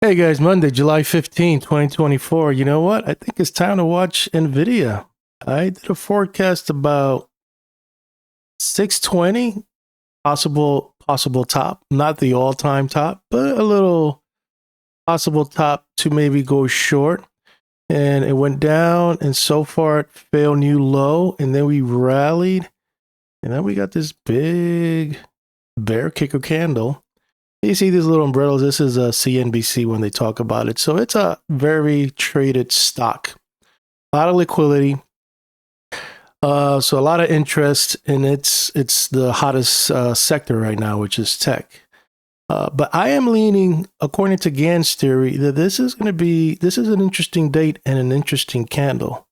Hey guys, Monday, July 15th, 2024. You know what? I think it's time to watch Nvidia. I did a forecast about 620 possible top, not the all-time top, but a little possible top to maybe go short. And it went down, and so far it failed new low, and then we rallied, and then we got this big bear kicker candle. You see these little umbrellas. This is a CNBC when they talk about it. So it's a very traded stock. A lot of liquidity. So a lot of interest, and it's the hottest sector right now, which is tech. But I am leaning, according to Gann's theory, that this is an interesting date and an interesting candle.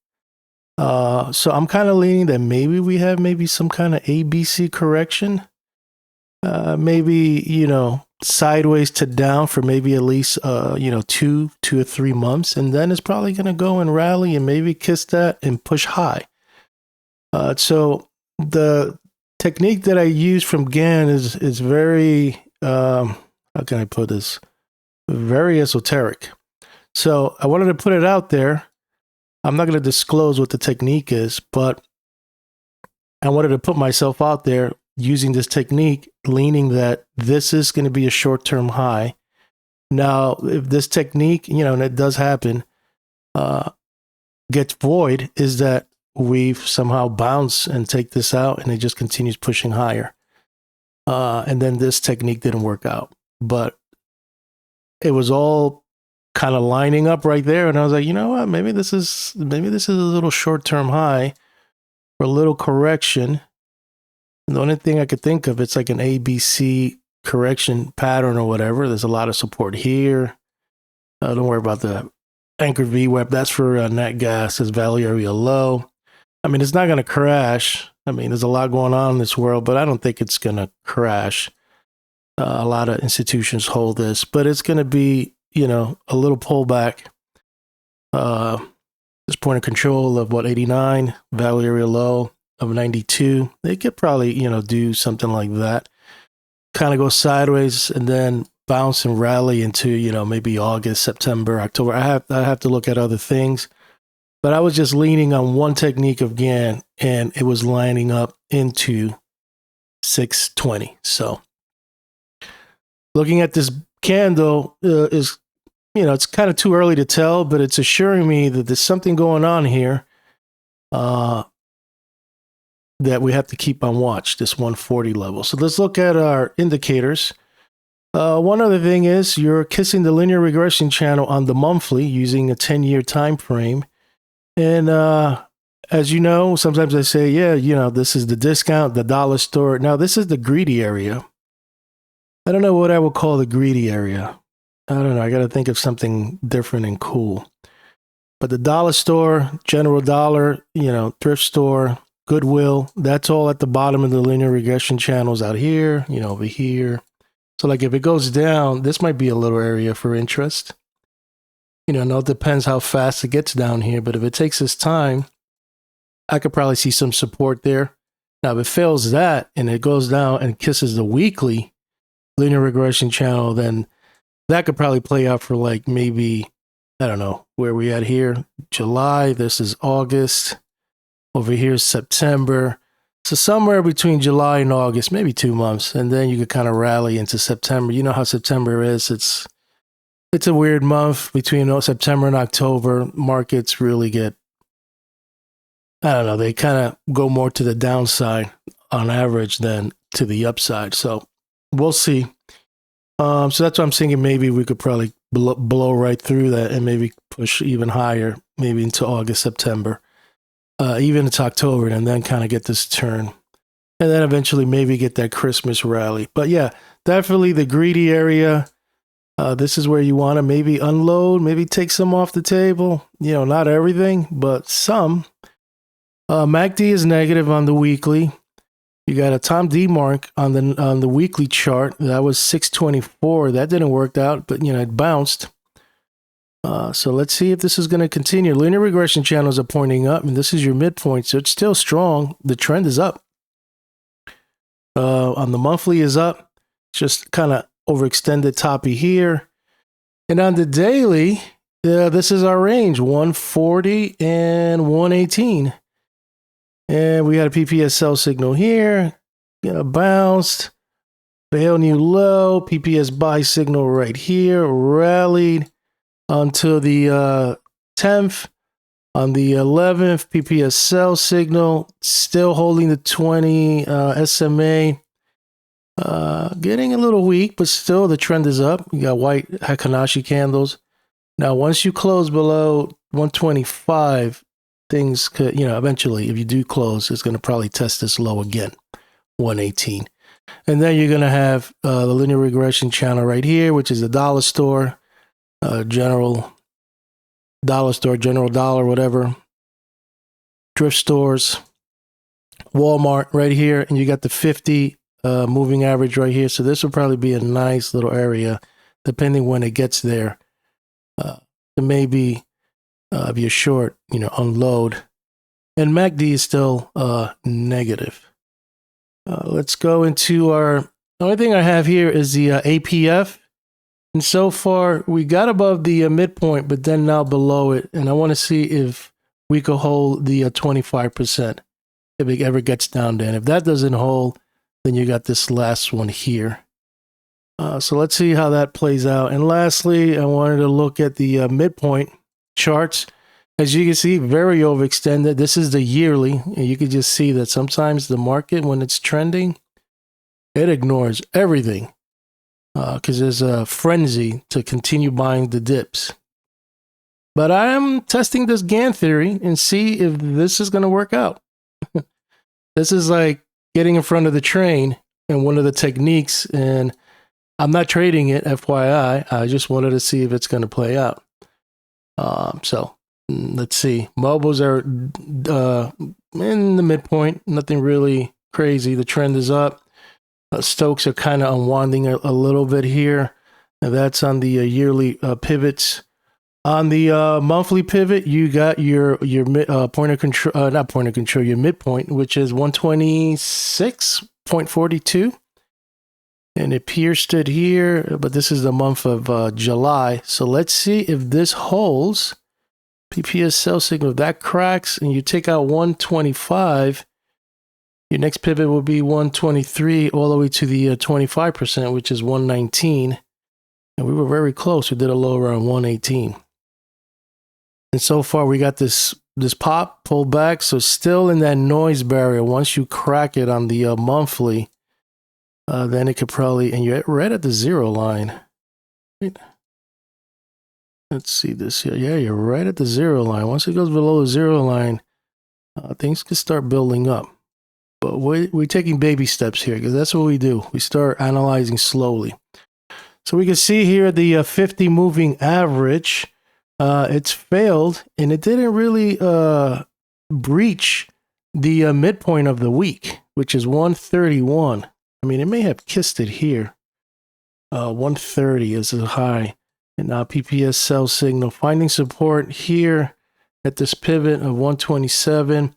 So I'm kind of leaning that maybe we have some kind of ABC correction. Maybe, sideways to down for maybe at least, 2 or 3 months. And then it's probably going to go and rally and maybe kiss that and push high. So the technique that I use from Gann is very, how can I put this? Very esoteric. So I wanted to put it out there. I'm not going to disclose what the technique is, but I wanted to put myself out there using this technique, leaning that this is going to be a short-term high. Now, if this technique, and it does happen, gets void, is that we've somehow bounce and take this out and it just continues pushing higher. And then this technique didn't work out. But it was all kind of lining up right there. And I was like, you know what? Maybe this is a little short-term high for a little correction. The only thing I could think of, it's like an ABC correction pattern or whatever. There's a lot of support here. Don't worry about the anchor VWAP. That's for nat gas. It's value area low. I mean, it's not going to crash. I mean, there's a lot going on in this world, but I don't think it's going to crash. A lot of institutions hold this, but it's going to be, a little pullback. This point of control of 89, value area low of 92. They could probably, do something like that. Kind of go sideways and then bounce and rally into, maybe August, September, October. I have to look at other things. But I was just leaning on one technique of Gann, and it was lining up into 620. So looking at this candle is, it's kind of too early to tell, but it's assuring me that there's something going on here. That we have to keep on watch, this 140 level. So let's look at our indicators. One other thing is you're kissing the linear regression channel on the monthly using a 10-year time frame. And as you know, sometimes I say, this is the discount, the dollar store. Now, this is the greedy area. I don't know what I would call the greedy area. I don't know. I got to think of something different and cool. But the dollar store, general dollar, thrift store, Goodwill, that's all at the bottom of the linear regression channels out here, over here. So like if it goes down, this might be a little area for interest. Now it depends how fast it gets down here, but if it takes its time, I could probably see some support there. Now if it fails that and it goes down and kisses the weekly linear regression channel, then that could probably play out for like maybe, I don't know, where we at here, July, this is August. Over here is September. So somewhere between July and August, maybe 2 months. And then you could kind of rally into September. You know how September is. It's a weird month between September and October. Markets really get, I don't know, they kind of go more to the downside on average than to the upside. So we'll see. So that's why I'm thinking maybe we could probably blow right through that and maybe push even higher, maybe into August, September. Even into October, and then kind of get this turn. And then eventually maybe get that Christmas rally. But yeah, definitely the greedy area. This is where you want to maybe unload, maybe take some off the table. Not everything, but some. MACD is negative on the weekly. You got a Tom D mark on the weekly chart. That was 624. That didn't work out, but it bounced. So let's see if this is going to continue. Linear regression channels are pointing up, and this is your midpoint, so it's still strong. The trend is up. On the monthly is up. It's just kind of overextended toppy here. And on the daily, this is our range, 140 and 118. And we got a PPS sell signal here, bounced, failed new low, PPS buy signal right here, rallied until the 10th. On the 11th, PPS sell signal, still holding the 20 SMA. Getting a little weak, but still the trend is up. You got white Hakanashi candles. Now, once you close below 125, things could, eventually, if you do close, it's going to probably test this low again, 118. And then you're going to have the linear regression channel right here, which is the dollar store, general dollar, whatever, thrift stores, Walmart right here, and you got the 50 moving average right here. So this will probably be a nice little area, depending when it gets there. To maybe if you're short, unload. And MACD is still negative. Let's go into the only thing I have here is the APF. And so far, we got above the midpoint, but then now below it. And I want to see if we could hold the 25% if it ever gets down there. And if that doesn't hold, then you got this last one here. So let's see how that plays out. And lastly, I wanted to look at the midpoint charts. As you can see, very overextended. This is the yearly. And you can just see that sometimes the market, when it's trending, it ignores everything. Because there's a frenzy to continue buying the dips. But I am testing this Gann theory and see if this is going to work out. This is like getting in front of the train and one of the techniques, and I'm not trading it, FYI. I just wanted to see if it's going to play out. So let's see. Mobiles are in the midpoint. Nothing really crazy. The trend is up. Stokes are kind of unwinding a little bit here. And that's on the yearly pivots. On the monthly pivot, you got your point of control, not point of control, your midpoint, which is 126.42. And it pierced it here, but this is the month of July. So let's see if this holds. PPS sell signal, if that cracks and you take out 125, your next pivot will be 123 all the way to the 25%, which is 119. And we were very close. We did a low around 118. And so far, we got this pop, pull back. So still in that noise barrier. Once you crack it on the monthly, then it could probably, and you're right at the zero line. Right. Let's see this here. Yeah, you're right at the zero line. Once it goes below the zero line, things can start building up. But we're taking baby steps here because that's what we do. We start analyzing slowly. So we can see here the 50 moving average. It's failed, and it didn't really breach the midpoint of the week, which is 131. I mean, it may have kissed it here. 130 is a high. And now PPS sell signal finding support here at this pivot of 127.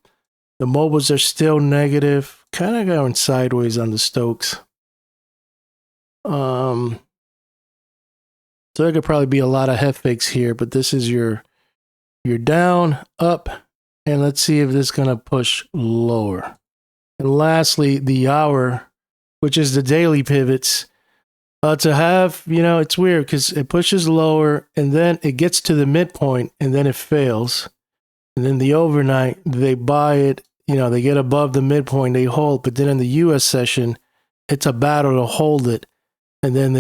The mobiles are still negative, kind of going sideways on the Stokes. So there could probably be a lot of head fakes here, but this is your down, up, and let's see if this is going to push lower. And lastly, the hour, which is the daily pivots. To have, it's weird because it pushes lower and then it gets to the midpoint and then it fails. And then the overnight, they buy it, they get above the midpoint, they hold. But then in the US session, it's a battle to hold it. And then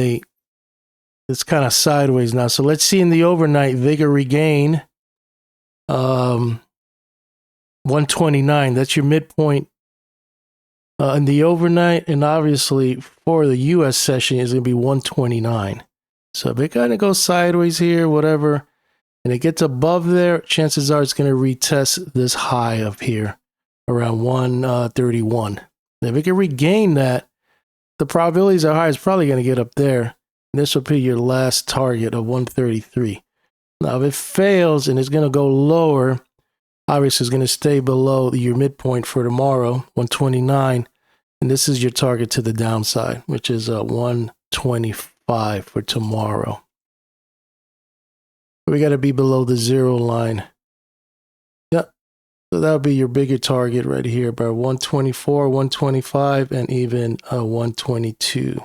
it's kind of sideways now. So let's see in the overnight, they could regain 129. That's your midpoint. In the overnight, and obviously for the US session is going to be 129. So if it kind of goes sideways here, whatever, and it gets above there, chances are it's going to retest this high up here around 131. If it can regain that, the probabilities are high. It's probably going to get up there. And this will be your last target of 133. Now, if it fails and it's going to go lower, obviously it's going to stay below your midpoint for tomorrow, 129. And this is your target to the downside, which is 125 for tomorrow. We got to be below the 0 line. Yep. So that would be your bigger target right here, about 124, 125, and even 122.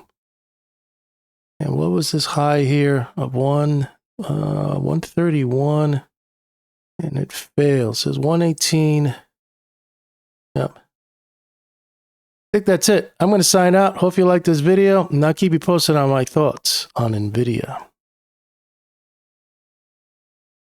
And what was this high here of 131? And it fails. It says 118. Yep. I think that's it. I'm going to sign out. Hope you like this video, and I'll keep you posted on my thoughts on Nvidia.